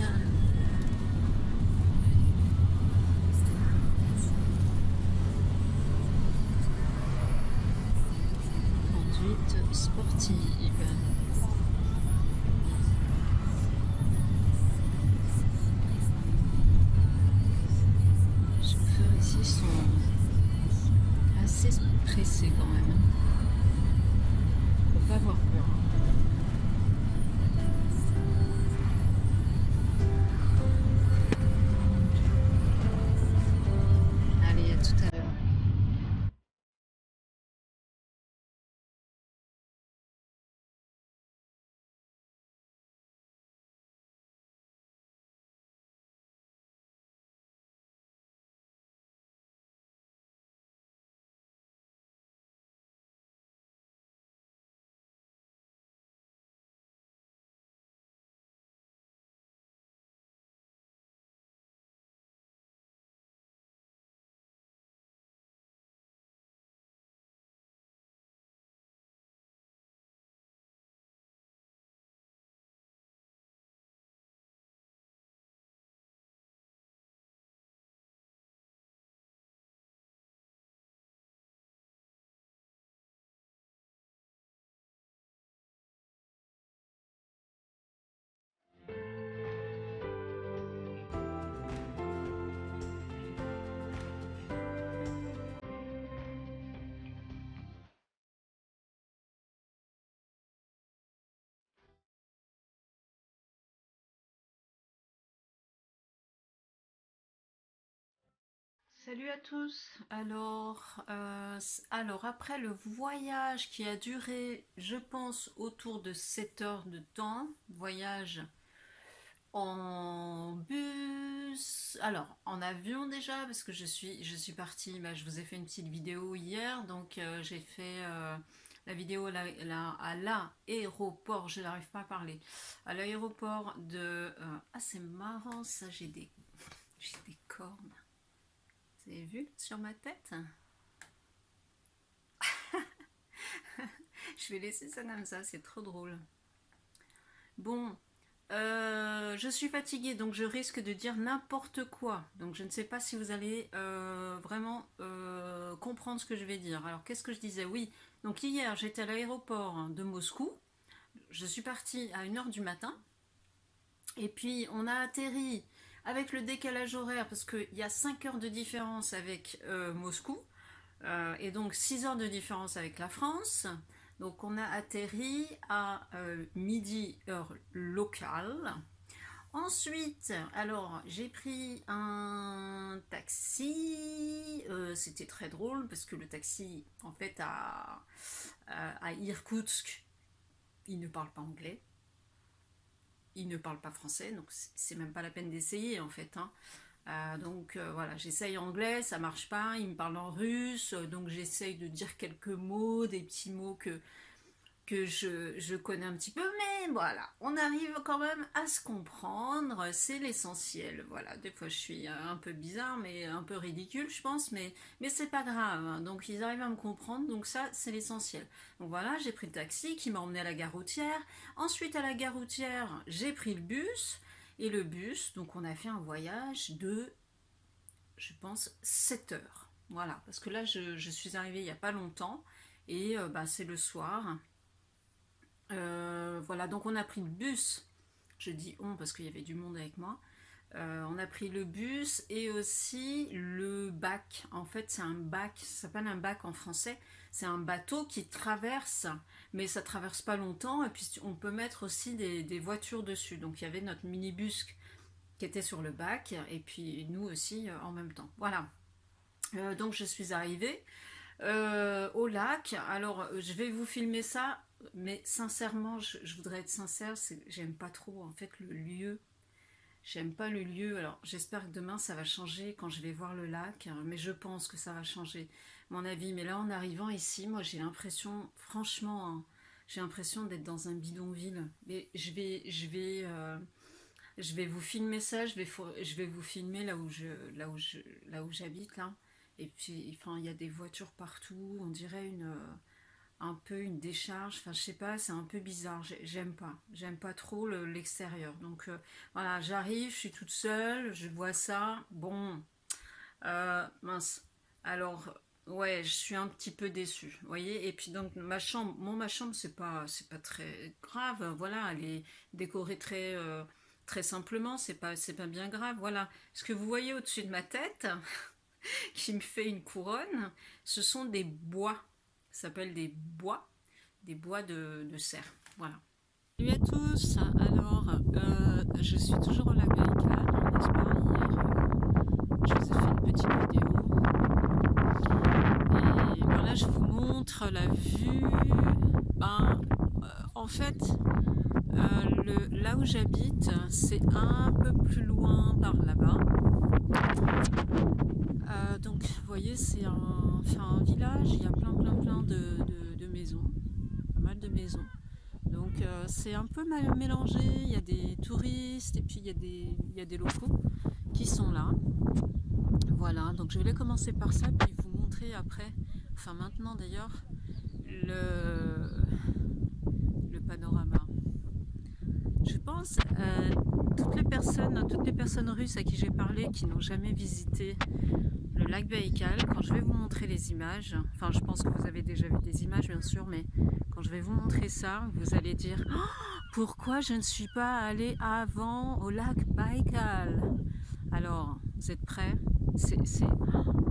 spéciale. Conduite sportive. Les chauffeurs ici sont assez pressés quand même. Faut pas avoir peur. Allez, à tout à l'heure. Salut à tous. Alors après le voyage qui a duré, je pense, autour de 7 heures de temps, voyage en bus, alors en avion déjà, parce que je suis partie, bah, je vous ai fait une petite vidéo hier, donc j'ai fait la vidéo à l'aéroport, je n'arrive pas à parler, à l'aéroport de... ah c'est marrant ça, j'ai des cornes. Vous avez vu sur ma tête? Je vais laisser ça comme ça, c'est trop drôle. Bon, je suis fatiguée, donc je risque de dire n'importe quoi. Donc je ne sais pas si vous allez vraiment comprendre ce que je vais dire. Alors qu'est-ce que je disais? Oui, donc hier j'étais à l'aéroport de Moscou. Je suis partie à 1 heure du matin. Et puis on a atterri avec le décalage horaire, parce qu'il y a 5 heures de différence avec Moscou. Et donc 6 heures de différence avec la France. Donc on a atterri à midi heure locale. Ensuite, alors j'ai pris un taxi. C'était très drôle parce que le taxi, en fait, à Irkoutsk, il ne parle pas anglais, il ne parle pas français, donc c'est même pas la peine d'essayer en fait, hein. Donc voilà, j'essaye anglais, ça marche pas, il me parle en russe, donc j'essaye de dire quelques mots, des petits mots que je connais un petit peu, mais voilà, on arrive quand même à se comprendre, c'est l'essentiel. Voilà, des fois je suis un peu bizarre, mais un peu ridicule, je pense, mais c'est pas grave, hein. Donc ils arrivent à me comprendre, donc ça c'est l'essentiel. Donc voilà, j'ai pris le taxi qui m'a emmené à la gare routière. Ensuite, à la gare routière, j'ai pris le bus. Et le bus, donc on a fait un voyage de, je pense, 7 heures. Voilà, parce que là je suis arrivée il n'y a pas longtemps et bah, c'est le soir. Voilà, donc on a pris le bus. Je dis on parce qu'il y avait du monde avec moi. On a pris le bus et aussi le bac. En fait, c'est un bac, ça s'appelle un bac en français. C'est un bateau qui traverse, mais ça traverse pas longtemps. Et puis on peut mettre aussi des voitures dessus. Donc il y avait notre minibus qui était sur le bac et puis nous aussi en même temps. Voilà. Donc je suis arrivée au lac. Alors, je vais vous filmer ça, mais sincèrement, je voudrais être sincère, j'aime pas trop en fait le lieu. J'aime pas le lieu. Alors, j'espère que demain ça va changer quand je vais voir le lac, hein, mais je pense que ça va changer, mon avis. Mais là, en arrivant ici, moi, j'ai l'impression, franchement, hein, j'ai l'impression d'être dans un bidonville. Mais je vais vous filmer ça. Je vais vous filmer là où j'habite là. Et puis, enfin, il y a des voitures partout. On dirait un peu une décharge, enfin je sais pas, c'est un peu bizarre, j'aime pas trop l'extérieur. Donc voilà, j'arrive, je suis toute seule, je vois ça, bon, mince. Alors ouais, je suis un petit peu déçue, vous voyez. Et puis donc ma chambre c'est pas très grave, voilà, elle est décorée très simplement, c'est pas bien grave, voilà. Ce que vous voyez au-dessus de ma tête, qui me fait une couronne, ce sont des bois. Ça s'appelle des bois de serre. Voilà. Salut à tous. Alors, je suis toujours au lac Baïkal. N'est-ce pas? Hier, je vous ai fait une petite vidéo. Et ben là, je vous montre la vue. Ben, en fait, là où j'habite, c'est un peu plus loin par là-bas. Donc vous voyez, c'est un village, il y a plein de maisons, pas mal de maisons. Donc c'est un peu mal mélangé, il y a des touristes et puis il y a des locaux qui sont là. Voilà, donc je vais commencer par ça, puis vous montrer après, enfin maintenant d'ailleurs, le panorama. Je pense toutes les personnes russes à qui j'ai parlé qui n'ont jamais visité le lac Baïkal, quand je vais vous montrer les images, enfin je pense que vous avez déjà vu des images bien sûr, mais quand je vais vous montrer ça, vous allez dire oh, pourquoi je ne suis pas allée avant au lac Baïkal. Alors, vous êtes prêts?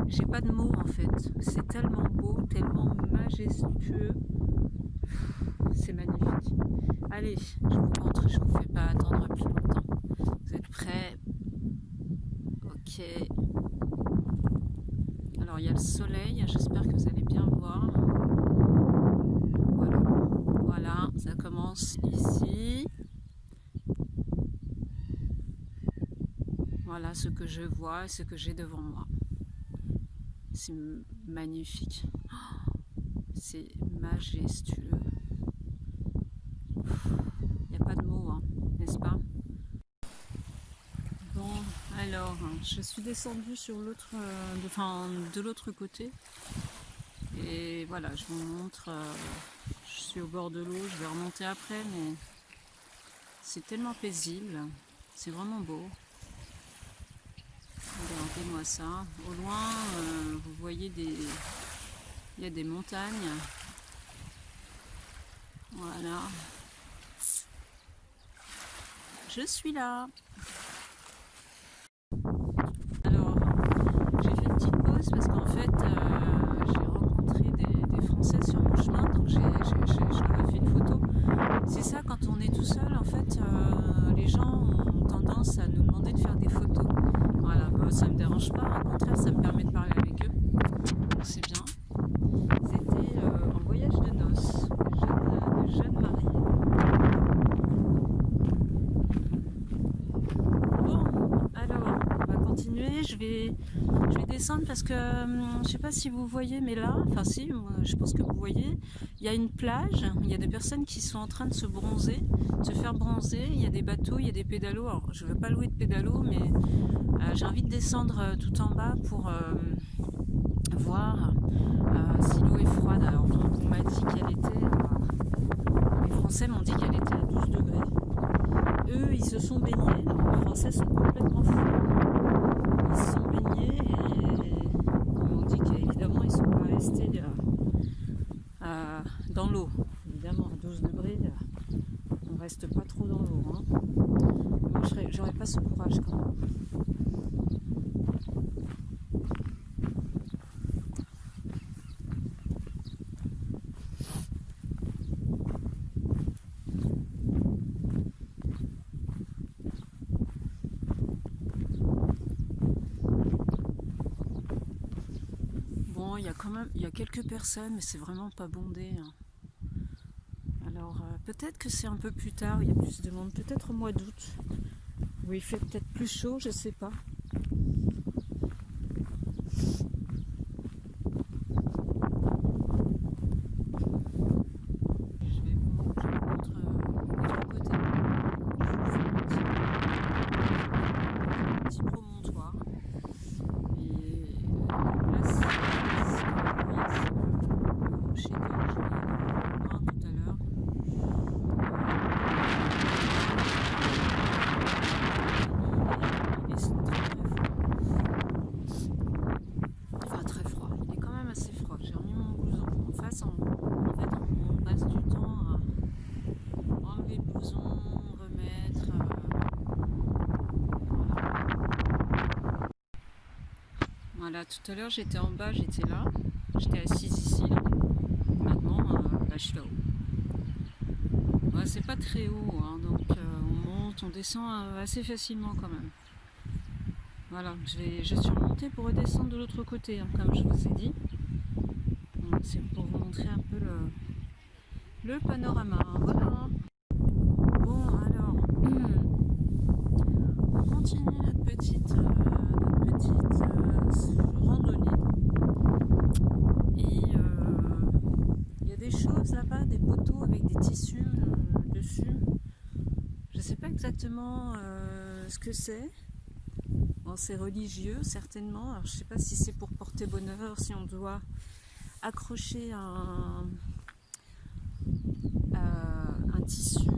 J'ai pas de mots en fait, c'est tellement beau, tellement majestueux, c'est magnifique. Allez, je vous montre, je vous fais pas attendre plus longtemps. Vous êtes prêts? Ok. Alors il y a le soleil, j'espère que vous allez bien voir. Voilà, voilà, ça commence ici. Voilà ce que je vois, ce que j'ai devant moi. C'est magnifique. C'est majestueux. Il n'y a pas de mots, hein, n'est-ce pas? Bon, alors, je suis descendue sur l'autre, de l'autre côté. Et voilà, je vous montre, je suis au bord de l'eau, je vais remonter après, mais c'est tellement paisible, c'est vraiment beau. Regardez-moi ça. Au loin, vous voyez il y a des montagnes. Voilà. Je suis là. Alors, j'ai fait une petite pause parce qu'en fait, j'ai rencontré des Français sur mon chemin, donc je leur ai fait une photo. C'est ça, quand on est tout seul, en fait, les gens ont tendance à nous demander de faire des photos. Voilà, bah, ça me dérange pas, au contraire, ça me permet de parler avec eux, donc c'est bien. C'était en voyage de noces, de jeunes mariés. Bon, alors, on va continuer, je vais descendre parce que je sais pas si vous voyez, mais là, enfin si, je pense que vous voyez, il y a une plage, il y a des personnes qui sont en train de se bronzer, de se faire bronzer, il y a des bateaux, il y a des pédalos. Alors je ne veux pas louer de pédalos, mais j'ai envie de descendre tout en bas pour voir si l'eau est froide. Alors on m'a dit qu'elle était, les Français m'ont dit qu'elle était à 12 degrés. Eux, ils se sont baignés, les Français sont complètement fous. Ils se sont baignés et ils m'ont dit qu'évidemment ils ne sont pas restés dans l'eau. Évidemment, à 12 degrés, on ne reste pas trop dans l'eau. Hein. Moi, j'aurais pas ce courage quand même. Bon, il y a quelques personnes, mais c'est vraiment pas bondé. Hein. Alors, peut-être que c'est un peu plus tard, il y a plus de monde, peut-être au mois d'août, où il fait peut-être plus chaud, je sais pas. Je vais vous montrer l'autre côté. Je vous fais un petit promontoire. Et là, c'est le rocher d'Orge. Voilà, tout à l'heure j'étais en bas, j'étais là, j'étais assise ici, là. Maintenant là, je suis là-haut. Ouais, c'est pas très haut, hein, donc on monte, on descend assez facilement quand même. Voilà, je suis remontée pour redescendre de l'autre côté, hein, comme je vous ai dit. C'est pour vous montrer un peu le panorama. Voilà. Bon, alors, on continue notre petite randonnée. Et il y a des choses là-bas, des poteaux avec des tissus dessus. Je ne sais pas exactement ce que c'est. Bon, c'est religieux, certainement. Alors, je ne sais pas si c'est pour porter bonheur, si on doit accrocher un tissu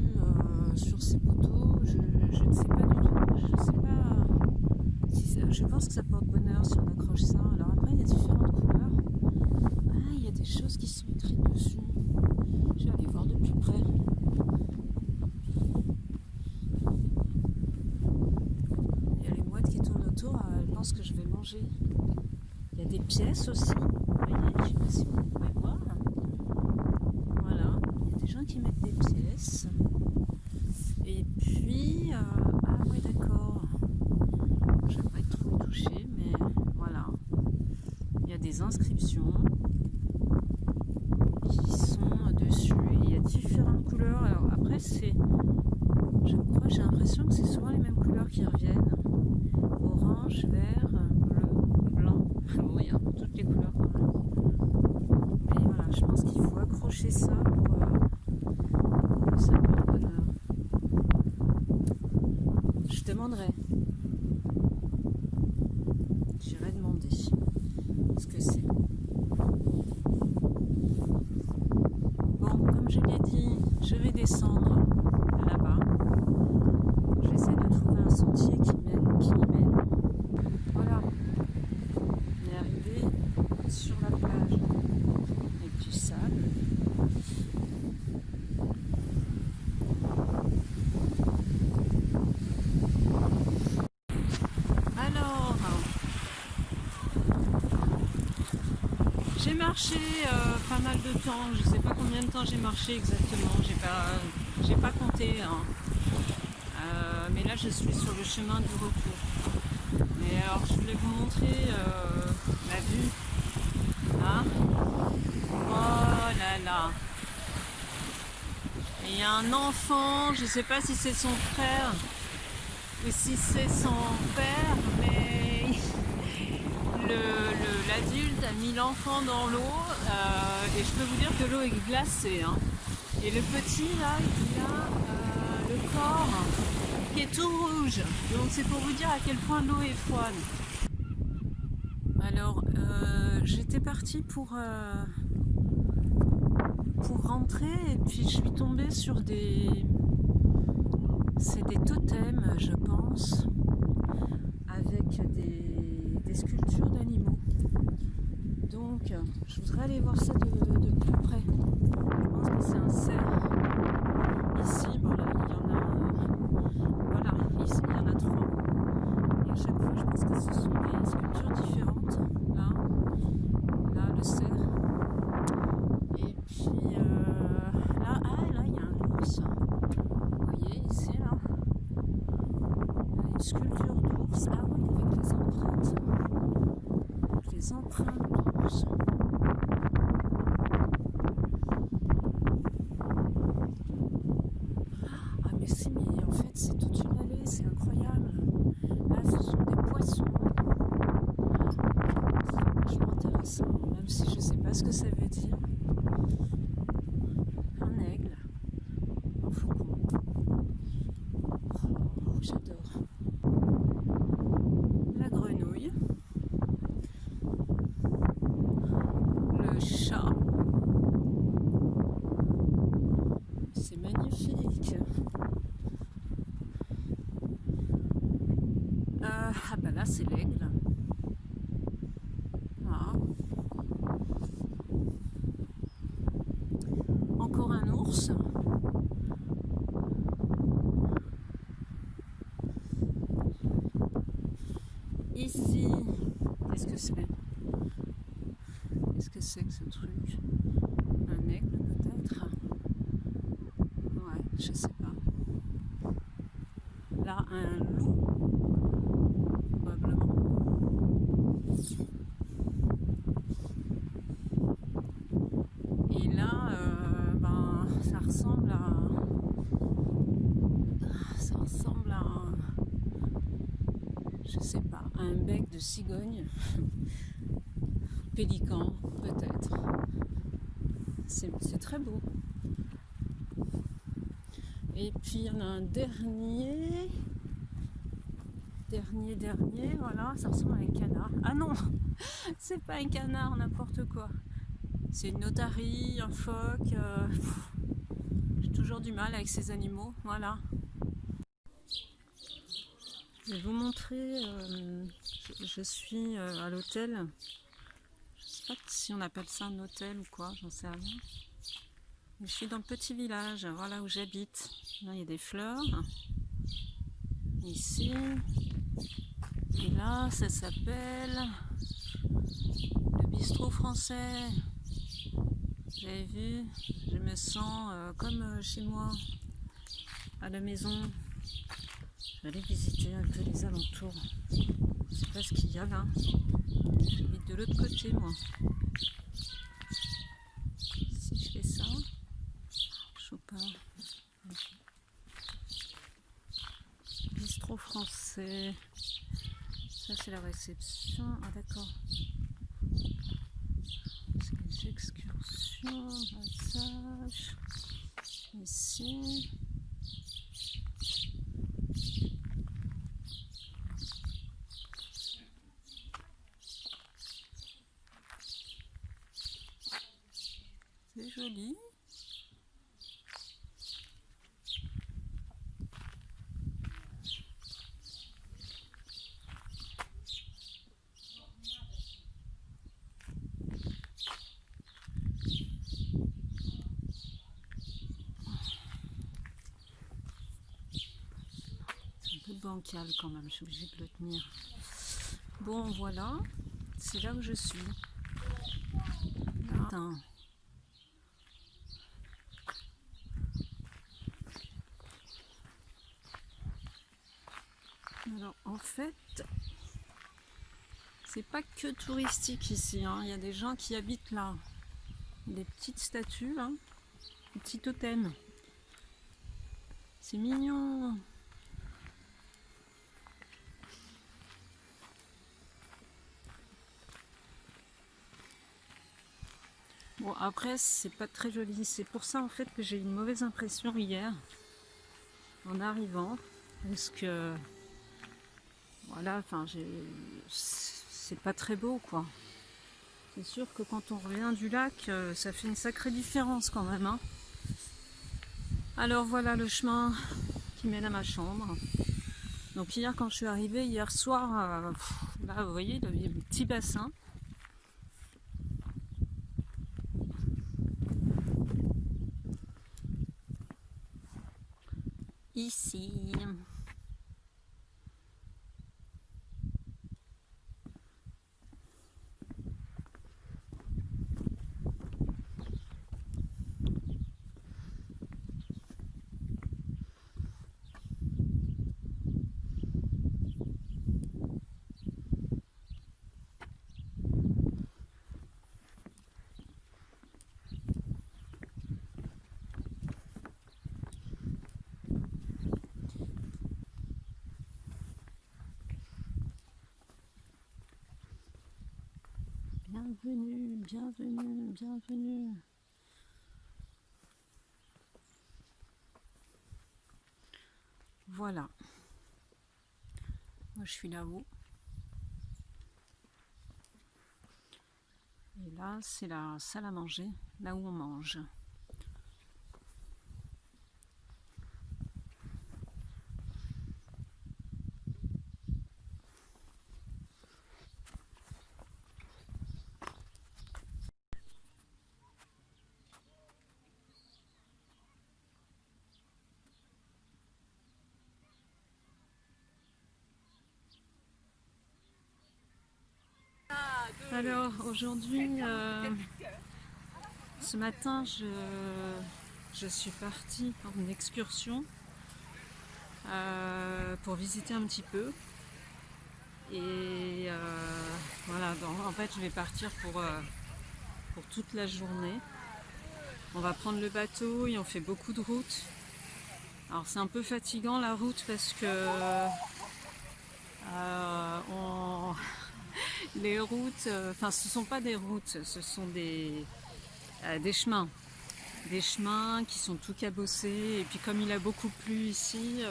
sur ces poteaux. Je ne sais pas du tout. Je sais pas si je pense que ça porte bonheur si on accroche ça. Alors après, il y a différentes couleurs. Ah, il y a des choses qui sont écrites dessus. Je vais aller voir de plus près. Il y a les mouettes qui tournent autour. Elles pensent que je vais manger. Il y a des pièces aussi. Vous voyez, je ne sais pas si vous pouvez voir. Voilà, il y a des gens qui mettent des pièces. Et puis, ah ouais, d'accord. Je ne vais pas être trop touchée, mais voilà. Il y a des inscriptions qui sont dessus. Il y a différentes couleurs. Alors après, je crois, j'ai l'impression que c'est souvent les mêmes couleurs qui reviennent. Orange, vert, bleu, blanc. Bon, il y a toutes les couleurs quand même. Mais voilà, je pense qu'il faut accrocher ça pour que ça porte bonheur. Je demanderai. J'irai demander ce que c'est. Bon, comme je l'ai dit, je vais descendre là-bas. J'essaie de trouver un sentier qui y mène. Voilà. On est arrivé sur la plage avec du sable. Alors, j'ai marché pas mal de temps. Je sais pas combien de temps j'ai marché exactement. J'ai pas compté. Hein. Mais là, je suis sur le chemin du retour. Mais alors, je voulais vous montrer la vue. Hein. Oh là là. Il y a un enfant, je sais pas si c'est son frère ou si c'est son père, mais l'adulte a mis l'enfant dans l'eau et je peux vous dire que l'eau est glacée. Hein. Et le petit là, il a le corps qui est tout rouge. Donc c'est pour vous dire à quel point l'eau est froide. Alors j'étais partie pour rentrer et puis je suis tombée sur c'est des totems, je pense, avec des sculptures d'animaux. Donc je voudrais aller voir ça de plus près. Je pense que c'est un cerf. Ici, bon là, il y en a voilà, ici il y en a 3. Et à chaque fois je pense que ce sont des sculptures différentes. Là le cerf. Et puis là il y a un ours. Vous voyez ici là. Là une sculpture d'ours. Ah oui, avec les empreintes. Les empreintes d'ours. Ah mais si, mais en fait c'est toute une allée, c'est incroyable. Là ce sont des poissons. C'est vachement intéressant, même si je sais pas ce que ça veut dire. Un aigle, un faucon. Oh, j'adore. La grenouille. Le chat. C'est magnifique. Ah bah là c'est l'aigle. Ah. Encore un ours. Ici, qu'est-ce que c'est? Qu'est-ce que c'est que ce truc? Un aigle peut-être? Ouais, je sais pas. Là, un loup, probablement. Et là, ben, ça ressemble à je sais pas, un bec de cigogne, pélican peut-être. C'est très beau. Et puis il y en a un dernier, voilà, ça ressemble à un canard. Ah non, c'est pas un canard, n'importe quoi. C'est une otarie, un phoque. J'ai toujours du mal avec ces animaux, voilà. Je vais vous montrer, je suis à l'hôtel. Je sais pas si on appelle ça un hôtel ou quoi, j'en sais rien. Je suis dans le petit village, voilà où j'habite. Là, il y a des fleurs. Ici. Et là, ça s'appelle le bistrot français. Vous avez vu, je me sens comme chez moi, à la maison. Je vais aller visiter un peu les alentours. Je sais pas ce qu'il y a là. J'habite de l'autre côté, moi. Si je fais ça, Chopin. Bistrot français. Ça, c'est la réception. Ah, d'accord. C'est les excursions, massage. Ici. C'est joli. C'est un peu bancal quand même, je suis obligée de le tenir. Bon, voilà, c'est là où je suis. Là. Alors, en fait, c'est pas que touristique ici, hein. Il y a des gens qui habitent là. Des petites statues, là. Des petits totems. C'est mignon. Bon, après, c'est pas très joli. C'est pour ça, en fait, que j'ai eu une mauvaise impression hier, en arrivant. Parce que, voilà, enfin, c'est pas très beau, quoi. C'est sûr que quand on revient du lac, ça fait une sacrée différence quand même, hein. Alors voilà le chemin qui mène à ma chambre. Donc hier quand je suis arrivée, hier soir, là vous voyez, il y a un petit bassin. Ici. Bienvenue, bienvenue, bienvenue. Voilà. Moi je suis là-haut. Et là c'est la salle à manger, là où on mange. Alors aujourd'hui, ce matin, je suis partie en une excursion pour visiter un petit peu. Et voilà, donc, en fait je vais partir pour toute la journée. On va prendre le bateau et on fait beaucoup de routes. Alors c'est un peu fatigant la route parce que les routes, enfin ce ne sont pas des routes, ce sont des chemins. Des chemins qui sont tout cabossés, et puis comme il a beaucoup plu ici,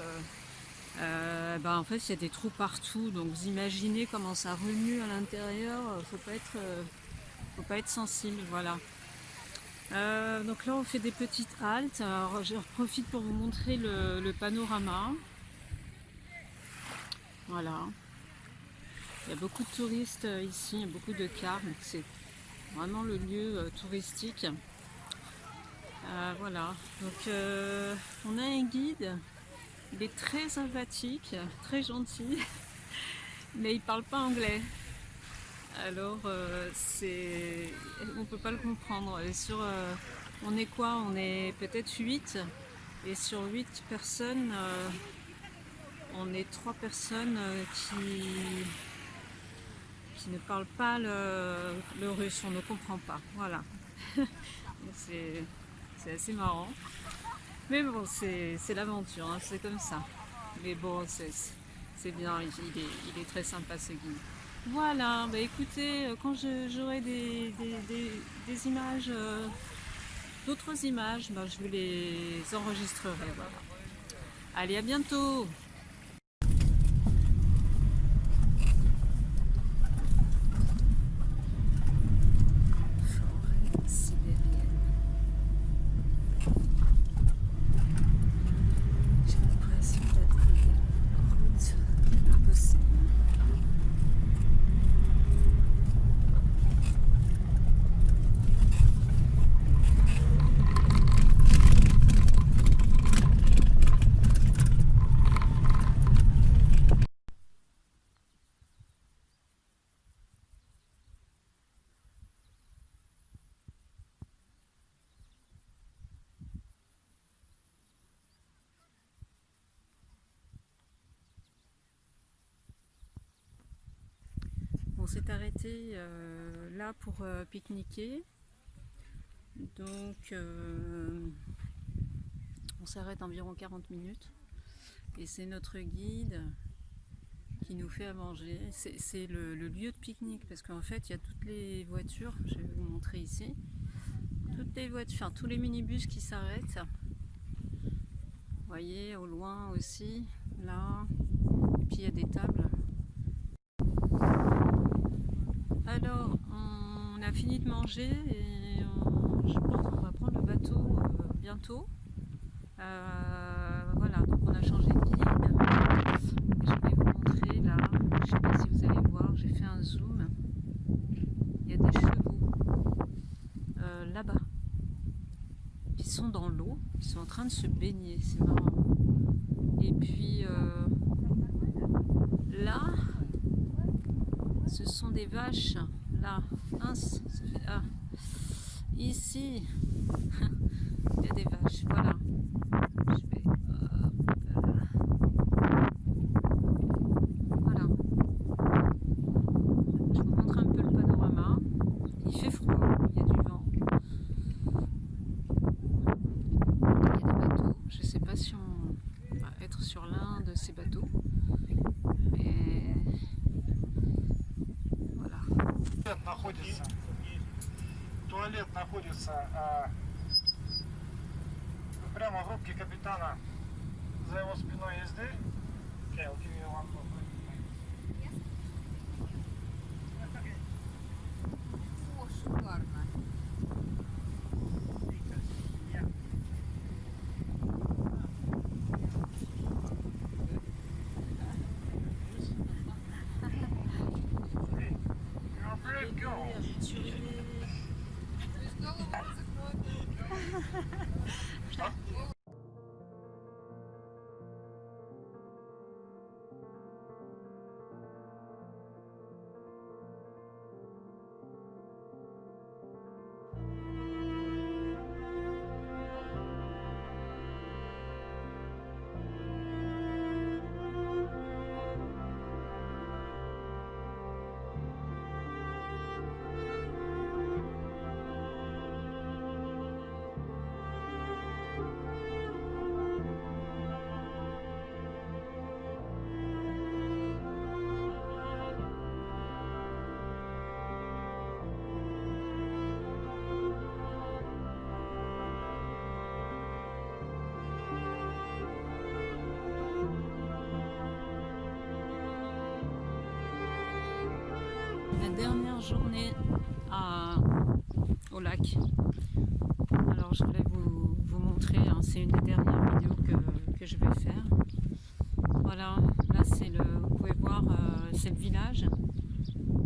en fait il y a des trous partout, donc vous imaginez comment ça remue à l'intérieur, faut pas être sensible, voilà. Donc là on fait des petites haltes. Alors je profite pour vous montrer le panorama. Voilà, il y a beaucoup de touristes ici, il y a beaucoup de cars, c'est vraiment le lieu touristique. Voilà, donc on a un guide, il est très sympathique, très gentil, mais il parle pas anglais. Alors on peut pas le comprendre. Et on est quoi? On est peut-être 8, et sur 8 personnes, on est 3 personnes qui ne parlent pas le russe, on ne comprend pas. Voilà. C'est assez marrant. Mais bon, c'est l'aventure, hein, c'est comme ça. Mais bon, c'est bien, il est très sympa ce guide. Voilà, bah écoutez, quand j'aurai des images, d'autres images, bah, je vous les enregistrerai. Voilà. Allez, à bientôt! Forêt sibérienne. J'ai l'impression d'être dans une route impossible. On s'est arrêté là pour pique-niquer. Donc on s'arrête environ 40 minutes. Et c'est notre guide qui nous fait à manger. C'est le lieu de pique-nique parce qu'en fait il y a toutes les voitures, je vais vous montrer ici. Toutes les voitures, enfin tous les minibus qui s'arrêtent. Vous voyez au loin aussi, là. Et puis il y a des tables. Alors, on a fini de manger et je pense qu'on va prendre le bateau bientôt. Voilà, donc on a changé de guide. Je vais vous montrer là, je ne sais pas si vous allez voir, j'ai fait un zoom. Il y a des chevaux là-bas. Ils sont dans l'eau, ils sont en train de se baigner, c'est marrant. Et puis là, ce sont des vaches. Là, mince, ça fait ah. Ici, il y a des vaches. Voilà. Je vais voilà. Je vous montre un peu le panorama. Il fait froid, il y a du vent. Il y a des bateaux. Je ne sais pas si on va être sur l'un de ces bateaux. Mais voilà. Туалет находится прямо в рубке капитана, за его спиной есть дверь. Okay, I'll give you one more. О, шикарно. You're a brave girl. première journée au lac. Alors je voulais vous montrer, hein, c'est une des dernières vidéos que je vais faire. Voilà, là vous pouvez voir, c'est le village.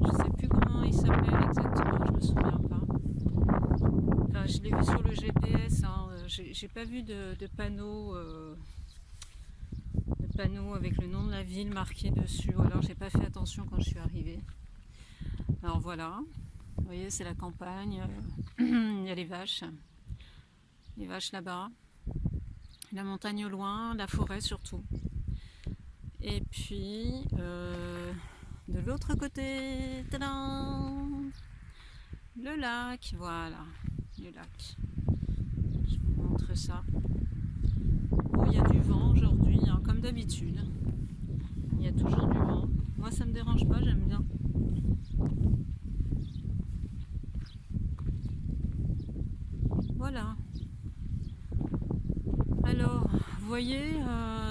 Je sais plus comment il s'appelle exactement, je me souviens pas. Enfin, je l'ai vu sur le GPS, hein, j'ai pas vu de panneau avec le nom de la ville marqué dessus, ou alors j'ai pas fait attention quand je suis arrivée. Alors voilà, vous voyez, c'est la campagne, il y a les vaches là-bas, la montagne au loin, la forêt surtout. Et puis de l'autre côté, tadam, le lac, voilà, le lac. Je vous montre ça. Bon, il y a du vent aujourd'hui, hein, comme d'habitude. Il y a toujours du vent. Moi, ça me dérange pas, j'aime bien. Voilà. Alors, vous voyez,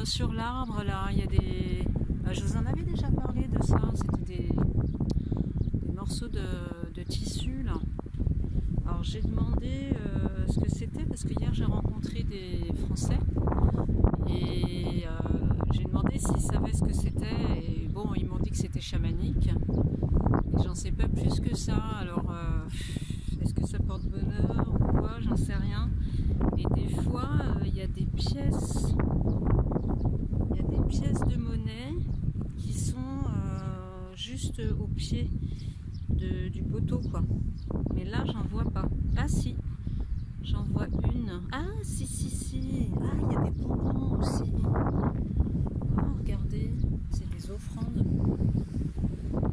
sur l'arbre, là, il y a des... je vous en avais déjà parlé de ça, c'était des morceaux de tissu, là. Alors, j'ai demandé ce que c'était, parce que hier, j'ai rencontré des Français, et j'ai demandé s'ils savaient ce que c'était, et bon, ils m'ont dit que c'était chamanique, et j'en sais pas plus que ça, alors... est-ce que ça porte bonheur ou quoi, j'en sais rien. Et des fois, il y a des pièces de monnaie qui sont juste au pied du poteau, quoi. Mais là, j'en vois pas. Ah si, j'en vois une. Ah si. Ah, il y a des bonbons aussi. Ah, regardez, c'est des offrandes.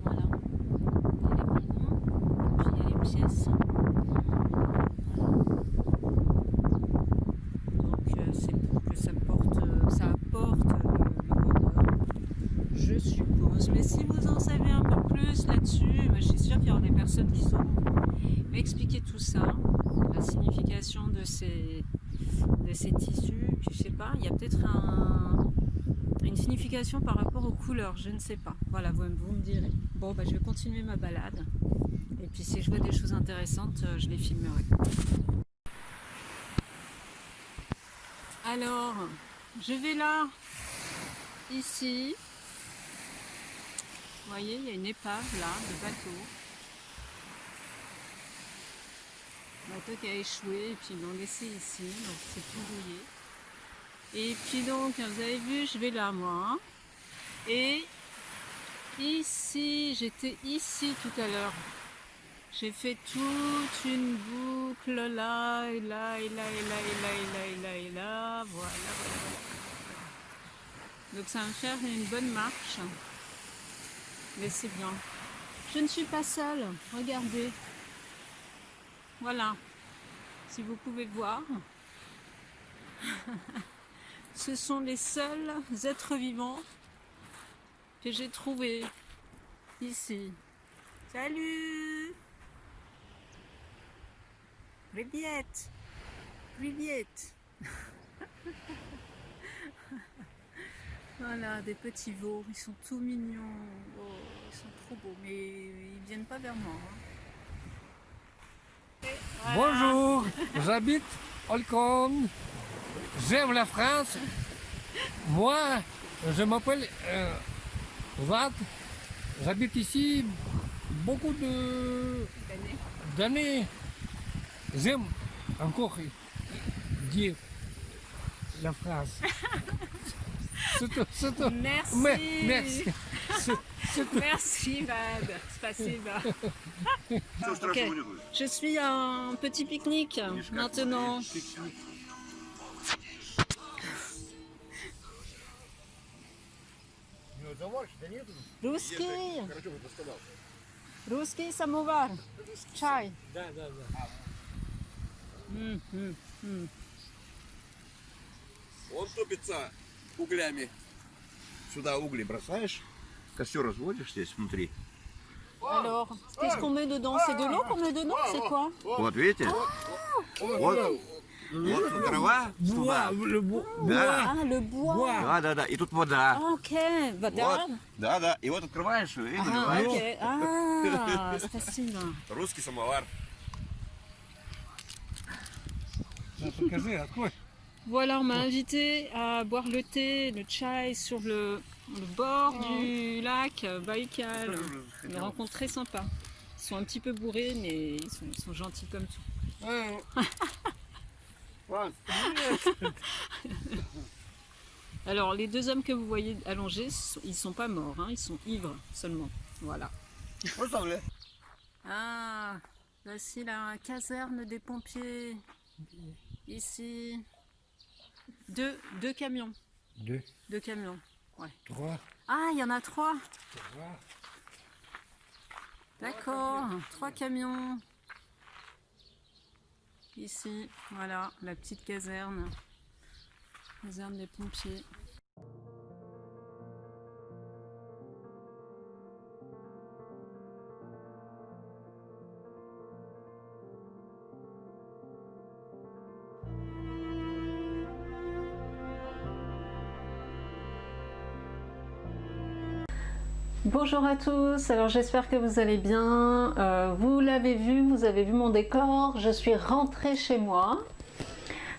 Voilà. Il y a les bonbons, et puis il y a les pièces. C'est pour que ça apporte le bonheur, je suppose. Mais si vous en savez un peu plus là-dessus, je suis sûre qu'il y aura des personnes qui sauront m'expliquer tout ça, la signification de ces tissus. Puis je sais pas, il y a peut-être une signification par rapport aux couleurs, je ne sais pas. Voilà, vous me direz. Bon, je vais continuer ma balade. Et puis si je vois des choses intéressantes, je les filmerai. Alors, je vais là, ici. Vous voyez, il y a une épave là, de bateau. Bateau qui a échoué et puis ils l'ont laissé ici, donc c'est tout rouillé. Et puis donc, vous avez vu, je vais là moi. Et ici, j'étais ici tout à l'heure. J'ai fait toute une boucle là, et là, et là, et là, et là, et là, et là, et là, voilà. Donc ça va me faire une bonne marche. Mais c'est bien. Je ne suis pas seule, regardez. Voilà, si vous pouvez voir. Ce sont les seuls êtres vivants que j'ai trouvés ici. Salut! Привет! Voilà, des petits veaux, ils sont tout mignons. Oh, ils sont trop beaux, mais ils viennent pas vers moi. Hein. Voilà. Bonjour, j'habite Holcombe, j'aime la France. Moi, je m'appelle Vlad, j'habite ici beaucoup d'années. J'aime encore dire la France. Merci. Merci. Merci, Vlad. Spasiba. Ok. Je suis à un petit pique-nique maintenant. Русский самовар. Чай. Он топится углями. Сюда угли бросаешь, костер разводишь здесь внутри. Alors, qu'est-ce qu'on met dedans? C'est de l'eau qu'on met dedans? C'est quoi? Вот видите? Вот. Вот трава Bois, сюда. le bois. Да. Ah, le bois. Bois. Да. И тут вода. Ok, вода. Вот. Да. И вот открываешь и Ah, наливаешь. ok. Ah, c'est facile. Русский самовар. Покажи, открой. Voilà, on m'a invité à boire le thé, le chai sur le bord du lac Baïkal. Une rencontre très sympa. Ils sont un petit peu bourrés, mais ils sont gentils comme tout. Alors, les deux hommes que vous voyez allongés, ils sont pas morts, hein, ils sont ivres seulement. Voilà. Ah, voici la caserne des pompiers. Ici, deux camions. Deux camions. Ouais. 3. Ah, il y en a 3. D'accord, 3 camions. Ici, voilà, la petite caserne. Caserne des pompiers. Bonjour à tous, alors j'espère que vous allez bien. Vous l'avez vu, vous avez vu mon décor, je suis rentrée chez moi.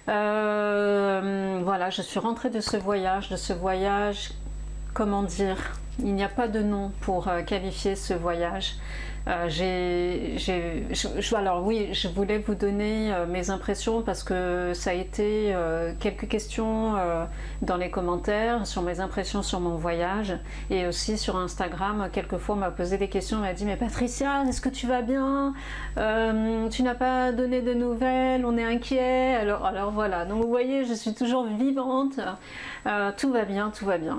Voilà, je suis rentrée de ce voyage, comment dire, il n'y a pas de nom pour qualifier ce voyage. Alors oui, je voulais vous donner mes impressions parce que ça a été quelques questions dans les commentaires sur mes impressions sur mon voyage et aussi sur Instagram. Quelquefois on m'a posé des questions, on m'a dit mais Patricia, est-ce que tu vas bien? Tu n'as pas donné de nouvelles, on est inquiet. Alors voilà, donc vous voyez, je suis toujours vivante, tout va bien, tout va bien.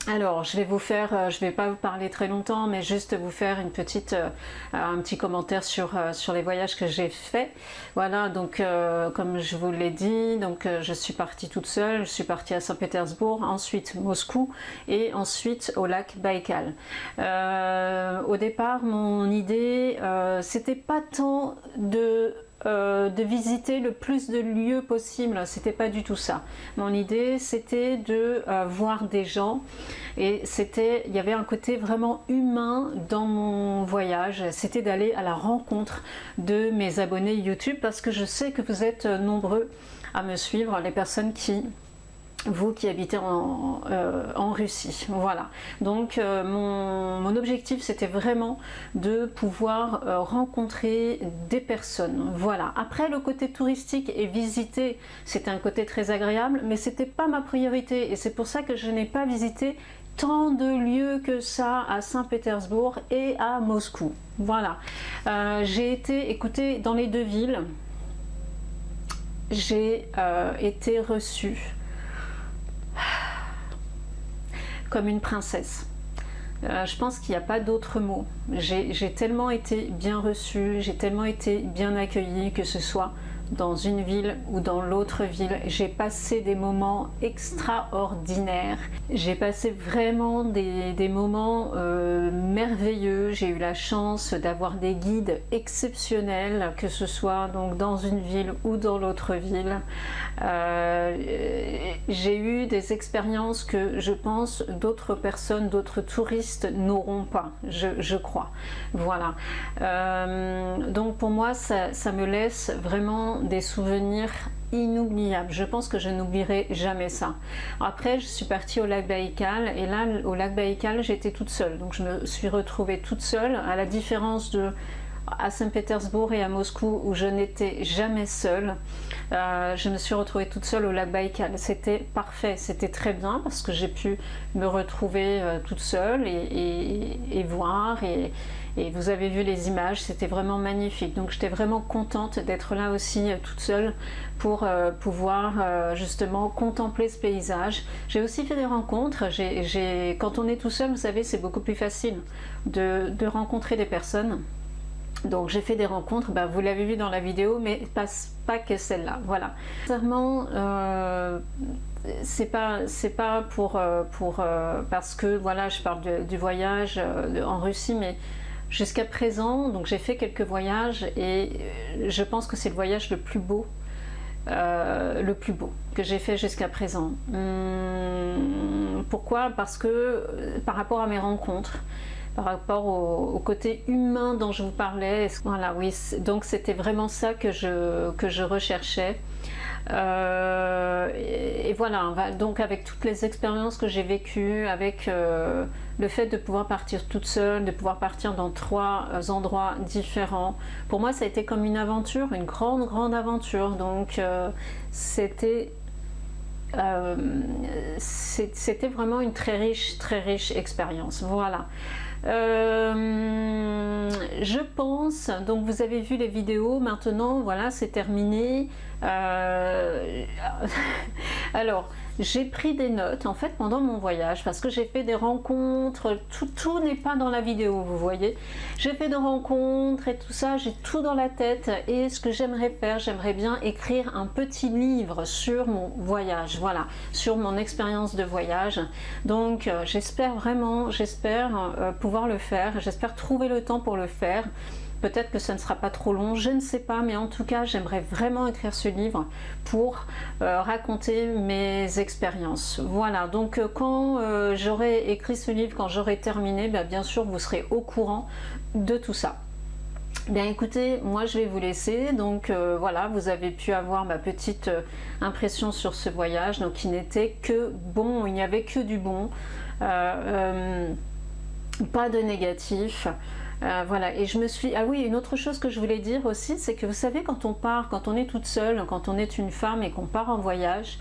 Alors, je vais pas vous parler très longtemps, mais juste vous faire un petit commentaire sur les voyages que j'ai faits. Voilà, donc comme je vous l'ai dit, donc je suis partie toute seule. Je suis partie à Saint-Pétersbourg, ensuite Moscou et ensuite au lac Baïkal. Au départ, mon idée, c'était pas tant de visiter le plus de lieux possible, c'était pas du tout ça. Mon idée c'était de voir des gens et il y avait un côté vraiment humain dans mon voyage, c'était d'aller à la rencontre de mes abonnés YouTube parce que je sais que vous êtes nombreux à me suivre, les personnes vous qui habitez en Russie. Voilà, donc mon objectif c'était vraiment de pouvoir rencontrer des personnes. Voilà, après le côté touristique et visiter, c'était un côté très agréable, mais c'était pas ma priorité et c'est pour ça que je n'ai pas visité tant de lieux que ça à Saint-Pétersbourg et à Moscou. Voilà, j'ai été, écoutez, dans les deux villes, j'ai été reçue comme une princesse. Je pense qu'il n'y a pas d'autre mot. J'ai tellement été bien reçue, j'ai tellement été bien accueillie, que ce soit dans une ville ou dans l'autre ville. J'ai passé des moments extraordinaires. J'ai passé vraiment des moments merveilleux. J'ai eu la chance d'avoir des guides exceptionnels, que ce soit donc dans une ville ou dans l'autre ville. J'ai eu des expériences que je pense d'autres personnes, d'autres touristes n'auront pas, je crois. Voilà. Donc pour moi, ça me laisse vraiment des souvenirs inoubliables. Je pense que je n'oublierai jamais ça. Après, je suis partie au lac Baïkal et là, au lac Baïkal, j'étais toute seule. Donc je me suis retrouvée toute seule, à la différence à Saint-Pétersbourg et à Moscou où je n'étais jamais seule. Je me suis retrouvée toute seule au lac Baïkal. C'était parfait, c'était très bien parce que j'ai pu me retrouver toute seule et voir et vous avez vu les images, c'était vraiment magnifique. Donc j'étais vraiment contente d'être là aussi toute seule pour pouvoir justement contempler ce paysage. J'ai aussi fait des rencontres. Quand on est tout seul, vous savez, c'est beaucoup plus facile de rencontrer des personnes. Donc j'ai fait des rencontres, vous l'avez vu dans la vidéo, mais pas que celle-là. Voilà. Sincèrement, c'est pas parce que voilà, je parle du voyage en Russie, mais jusqu'à présent, donc j'ai fait quelques voyages et je pense que c'est le voyage le plus beau le plus beau que j'ai fait jusqu'à présent. Pourquoi? Parce que par rapport à mes rencontres, par rapport au côté humain dont je vous parlais, voilà, oui, donc c'était vraiment ça que je recherchais. Et voilà, donc avec toutes les expériences que j'ai vécues, avec le fait de pouvoir partir toute seule, de pouvoir partir dans 3 endroits différents, pour moi ça a été comme une aventure, une grande aventure. Donc c'était vraiment une très riche expérience. Voilà. Je pense, donc vous avez vu les vidéos, maintenant voilà, c'est terminé. Alors j'ai pris des notes en fait pendant mon voyage, parce que j'ai fait des rencontres, tout n'est pas dans la vidéo, vous voyez. J'ai fait des rencontres et tout ça, j'ai tout dans la tête. Et ce que j'aimerais faire, j'aimerais bien écrire un petit livre sur mon voyage, voilà, sur mon expérience de voyage. Donc j'espère pouvoir le faire, j'espère trouver le temps pour le faire. Peut-être que ça ne sera pas trop long, je ne sais pas, mais en tout cas j'aimerais vraiment écrire ce livre pour raconter mes expériences. Voilà, donc quand j'aurai écrit ce livre, quand j'aurai terminé, bien sûr vous serez au courant de tout ça. Bien écoutez, moi je vais vous laisser, donc voilà, vous avez pu avoir ma petite impression sur ce voyage, donc il n'était que bon, il n'y avait que du bon, pas de négatif. Voilà, et je me suis... Ah oui, une autre chose que je voulais dire aussi, c'est que vous savez, quand on part, quand on est toute seule, quand on est une femme et qu'on part en voyage,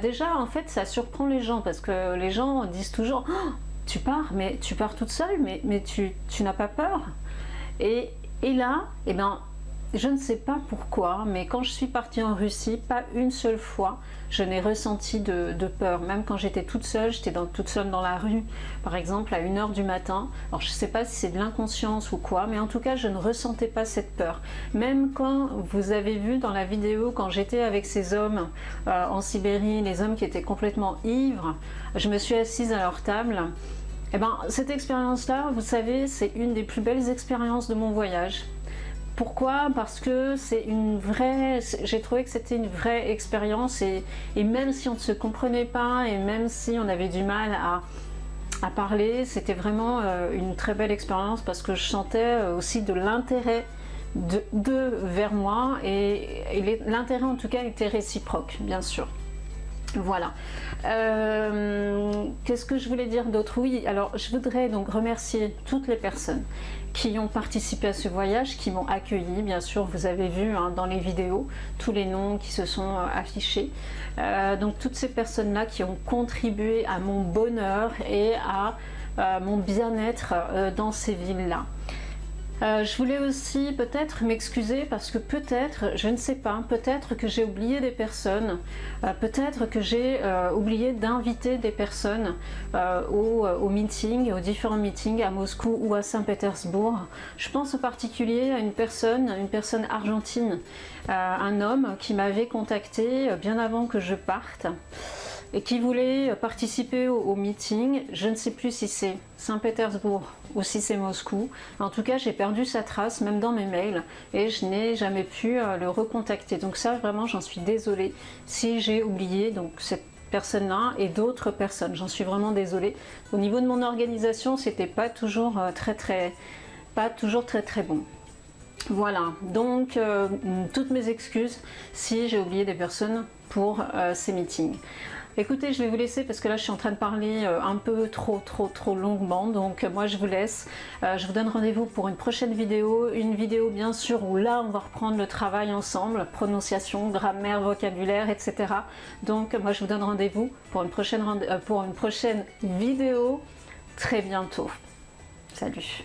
déjà, en fait, ça surprend les gens, parce que les gens disent toujours oh, « Tu pars, mais tu pars toute seule, mais tu n'as pas peur ?» Et là, eh ben, je ne sais pas pourquoi, mais quand je suis partie en Russie, pas une seule fois, je n'ai ressenti de peur. Même quand j'étais toute seule, toute seule dans la rue, par exemple, à 1h du matin. Alors, je ne sais pas si c'est de l'inconscience ou quoi, mais en tout cas, je ne ressentais pas cette peur. Même quand vous avez vu dans la vidéo, quand j'étais avec ces hommes en Sibérie, les hommes qui étaient complètement ivres, je me suis assise à leur table. Eh ben, cette expérience-là, vous savez, c'est une des plus belles expériences de mon voyage. Pourquoi? Parce que c'est une vraie... J'ai trouvé que c'était une vraie expérience, et même si on ne se comprenait pas, et même si on avait du mal à parler, c'était vraiment une très belle expérience, parce que je sentais aussi de l'intérêt d'eux vers moi, et l'intérêt en tout cas était réciproque, bien sûr. Voilà. Qu'est-ce que je voulais dire d'autre? Oui, alors je voudrais donc remercier toutes les personnes qui ont participé à ce voyage, qui m'ont accueilli. Bien sûr, vous avez vu dans les vidéos tous les noms qui se sont affichés. Donc toutes ces personnes-là qui ont contribué à mon bonheur et à mon bien-être dans ces villes-là. Je voulais aussi peut-être m'excuser, parce que peut-être, je ne sais pas, peut-être que j'ai oublié des personnes, peut-être que j'ai oublié d'inviter des personnes aux meetings, aux différents meetings à Moscou ou à Saint-Pétersbourg. Je pense en particulier à une personne argentine, un homme qui m'avait contacté bien avant que je parte, et qui voulait participer au meeting. Je ne sais plus si c'est Saint-Pétersbourg ou si c'est Moscou. En tout cas, j'ai perdu sa trace, même dans mes mails, et je n'ai jamais pu le recontacter. Donc ça, vraiment, j'en suis désolée si j'ai oublié donc cette personne-là et d'autres personnes. J'en suis vraiment désolée. Au niveau de mon organisation, c'était pas toujours très bon. Voilà, donc toutes mes excuses si j'ai oublié des personnes pour ces meetings. Écoutez, je vais vous laisser parce que là je suis en train de parler un peu trop longuement, donc moi je vous laisse. Je vous donne rendez-vous pour une prochaine vidéo, une vidéo bien sûr où là on va reprendre le travail ensemble, prononciation, grammaire, vocabulaire, etc. Donc moi je vous donne rendez-vous pour une prochaine vidéo très bientôt. Salut!